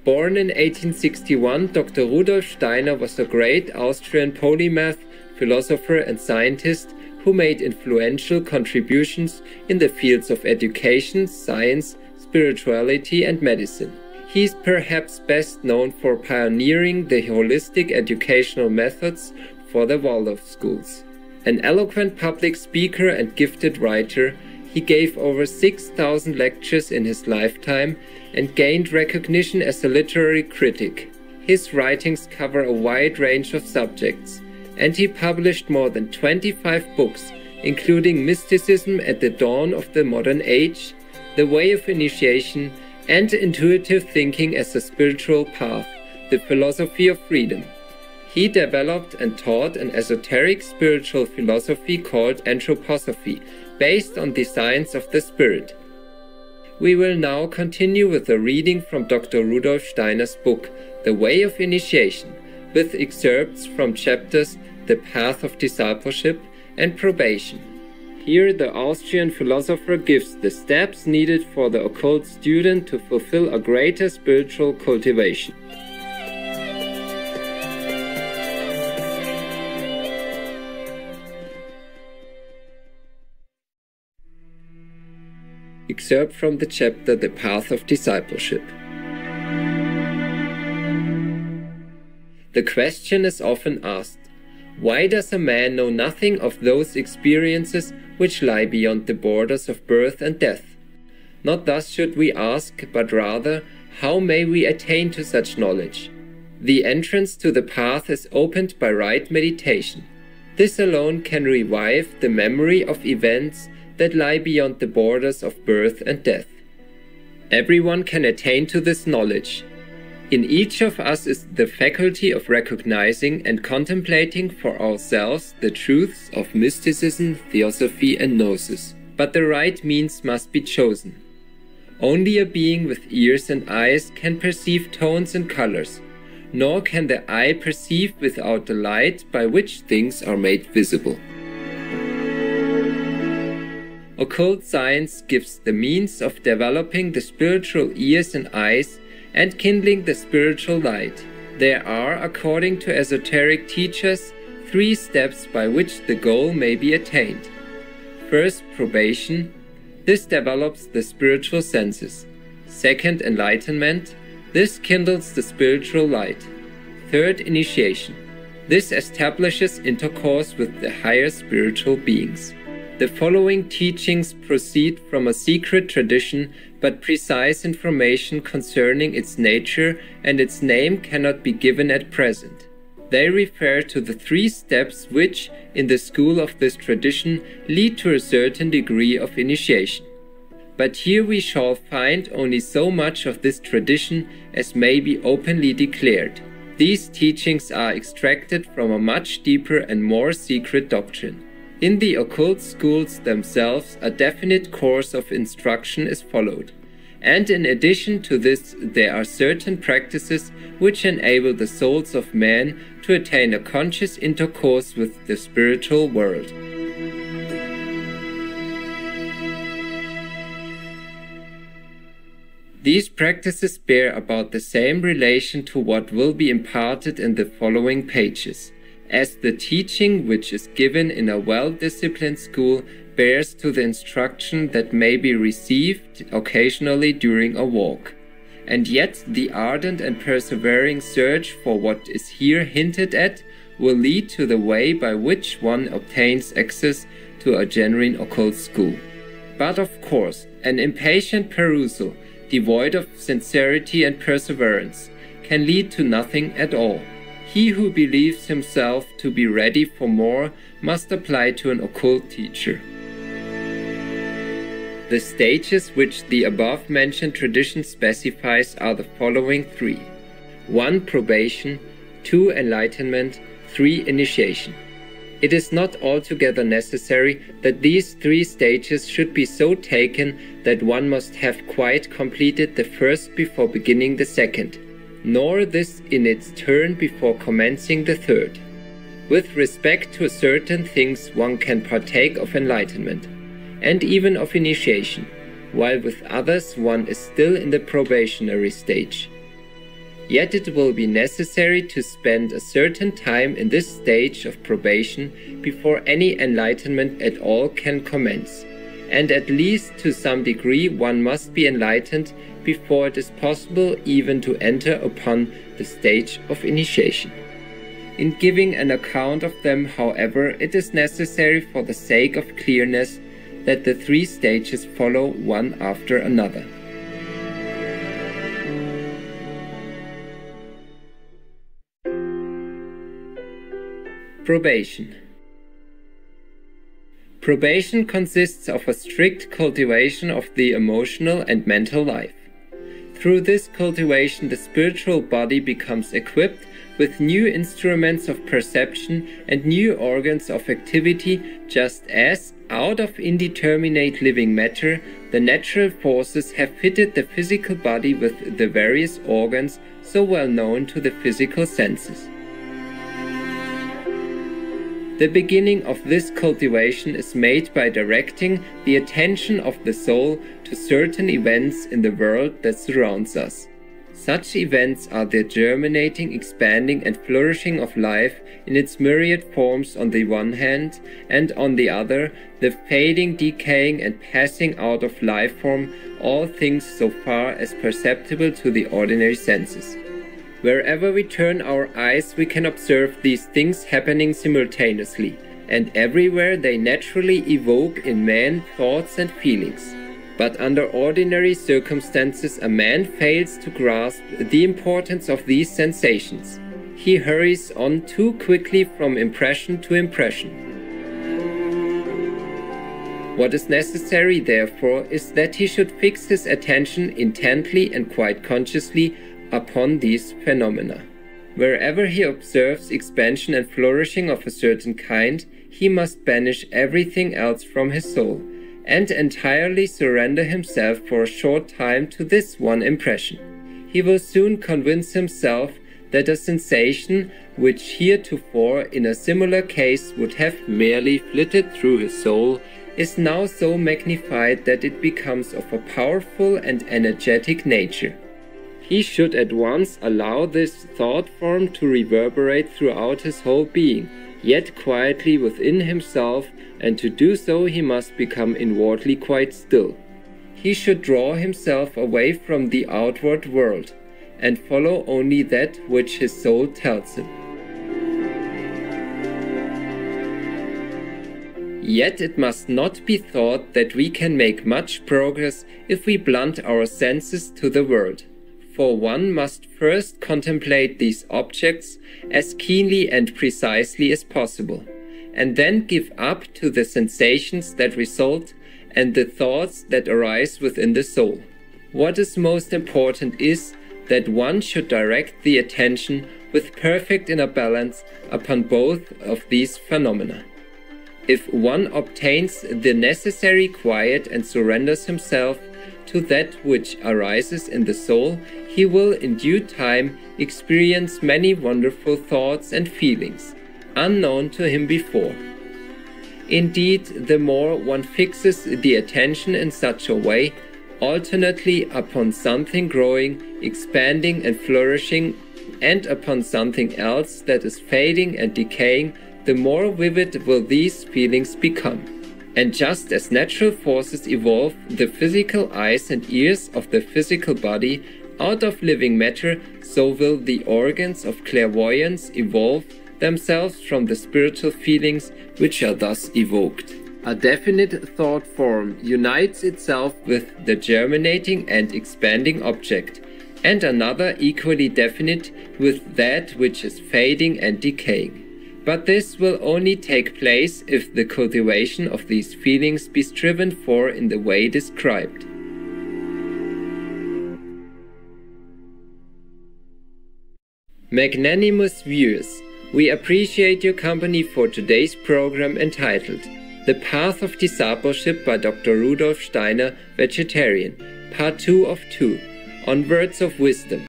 Born in 1861, Dr. Rudolf Steiner was a great Austrian polymath, philosopher and scientist who made influential contributions in the fields of education, science, spirituality and medicine. He is perhaps best known for pioneering the holistic educational methods for the Waldorf schools. An eloquent public speaker and gifted writer, he gave over 6,000 lectures in his lifetime and gained recognition as a literary critic. His writings cover a wide range of subjects, and he published more than 25 books, including Mysticism at the Dawn of the Modern Age, The Way of Initiation, and Intuitive Thinking as a Spiritual Path, The Philosophy of Freedom. He developed and taught an esoteric spiritual philosophy called anthroposophy, based on the science of the spirit. We will now continue with a reading from Dr. Rudolf Steiner's book, The Way of Initiation, with excerpts from chapters The Path of Discipleship and Probation. Here the Austrian philosopher gives the steps needed for the occult student to fulfill a greater spiritual cultivation. Excerpt from the chapter The Path of Discipleship. The question is often asked, why does a man know nothing of those experiences which lie beyond the borders of birth and death? Not thus should we ask, but rather, how may we attain to such knowledge? The entrance to the path is opened by right meditation. This alone can revive the memory of events that lie beyond the borders of birth and death. Everyone can attain to this knowledge. In each of us is the faculty of recognizing and contemplating for ourselves the truths of mysticism, theosophy and gnosis. But the right means must be chosen. Only a being with ears and eyes can perceive tones and colors, nor can the eye perceive without the light by which things are made visible. Occult science gives the means of developing the spiritual ears and eyes and kindling the spiritual light. There are, according to esoteric teachers, 3 steps by which the goal may be attained. First, probation. This develops the spiritual senses. Second, enlightenment. This kindles the spiritual light. Third, initiation. This establishes intercourse with the higher spiritual beings. The following teachings proceed from a secret tradition, but precise information concerning its nature and its name cannot be given at present. They refer to the 3 steps which, in the school of this tradition, lead to a certain degree of initiation. But here we shall find only so much of this tradition as may be openly declared. These teachings are extracted from a much deeper and more secret doctrine. In the occult schools themselves, a definite course of instruction is followed. And in addition to this, there are certain practices which enable the souls of men to attain a conscious intercourse with the spiritual world. These practices bear about the same relation to what will be imparted in the following pages, as the teaching which is given in a well-disciplined school bears to the instruction that may be received occasionally during a walk. And yet the ardent and persevering search for what is here hinted at will lead to the way by which one obtains access to a genuine occult school. But of course, an impatient perusal, devoid of sincerity and perseverance, can lead to nothing at all. He who believes himself to be ready for more must apply to an occult teacher. The stages which the above-mentioned tradition specifies are the following 3. 1. Probation. 2. Enlightenment. 3. Initiation. It is not altogether necessary that these 3 stages should be so taken that one must have quite completed the first before beginning the second, nor this in its turn before commencing the third. With respect to certain things one can partake of enlightenment, and even of initiation, while with others one is still in the probationary stage. Yet it will be necessary to spend a certain time in this stage of probation before any enlightenment at all can commence, and at least to some degree one must be enlightened before it is possible even to enter upon the stage of initiation. In giving an account of them, however, it is necessary for the sake of clearness that the three stages follow one after another. Probation. Probation consists of a strict cultivation of the emotional and mental life. Through this cultivation, the spiritual body becomes equipped with new instruments of perception and new organs of activity, just as, out of indeterminate living matter, the natural forces have fitted the physical body with the various organs so well known to the physical senses. The beginning of this cultivation is made by directing the attention of the soul to certain events in the world that surrounds us. Such events are the germinating, expanding, and flourishing of life in its myriad forms on the one hand, and on the other, the fading, decaying, and passing out of life form, all things so far as perceptible to the ordinary senses. Wherever we turn our eyes, we can observe these things happening simultaneously, and everywhere they naturally evoke in man thoughts and feelings. But under ordinary circumstances, a man fails to grasp the importance of these sensations. He hurries on too quickly from impression to impression. What is necessary, therefore, is that he should fix his attention intently and quite consciously upon these phenomena. Wherever he observes expansion and flourishing of a certain kind, he must banish everything else from his soul, and entirely surrender himself for a short time to this one impression. He will soon convince himself that a sensation which heretofore in a similar case would have merely flitted through his soul is now so magnified that it becomes of a powerful and energetic nature. He should at once allow this thought form to reverberate throughout his whole being, yet quietly within himself, and to do so he must become inwardly quite still. He should draw himself away from the outward world, and follow only that which his soul tells him. Yet it must not be thought that we can make much progress if we blunt our senses to the world. For one must first contemplate these objects as keenly and precisely as possible, and then give up to the sensations that result and the thoughts that arise within the soul. What is most important is that one should direct the attention with perfect inner balance upon both of these phenomena. If one obtains the necessary quiet and surrenders himself to that which arises in the soul, he will in due time experience many wonderful thoughts and feelings, unknown to him before. Indeed, the more one fixes the attention in such a way, alternately upon something growing, expanding and flourishing, and upon something else that is fading and decaying, the more vivid will these feelings become. And just as natural forces evolve the physical eyes and ears of the physical body out of living matter, so will the organs of clairvoyance evolve themselves from the spiritual feelings which are thus evoked. A definite thought form unites itself with the germinating and expanding object, and another equally definite with that which is fading and decaying. But this will only take place if the cultivation of these feelings be striven for in the way described. Magnanimous viewers, we appreciate your company for today's program entitled The Path of Discipleship by Dr. Rudolf Steiner, Vegetarian, Part 2 of 2, on Words of Wisdom.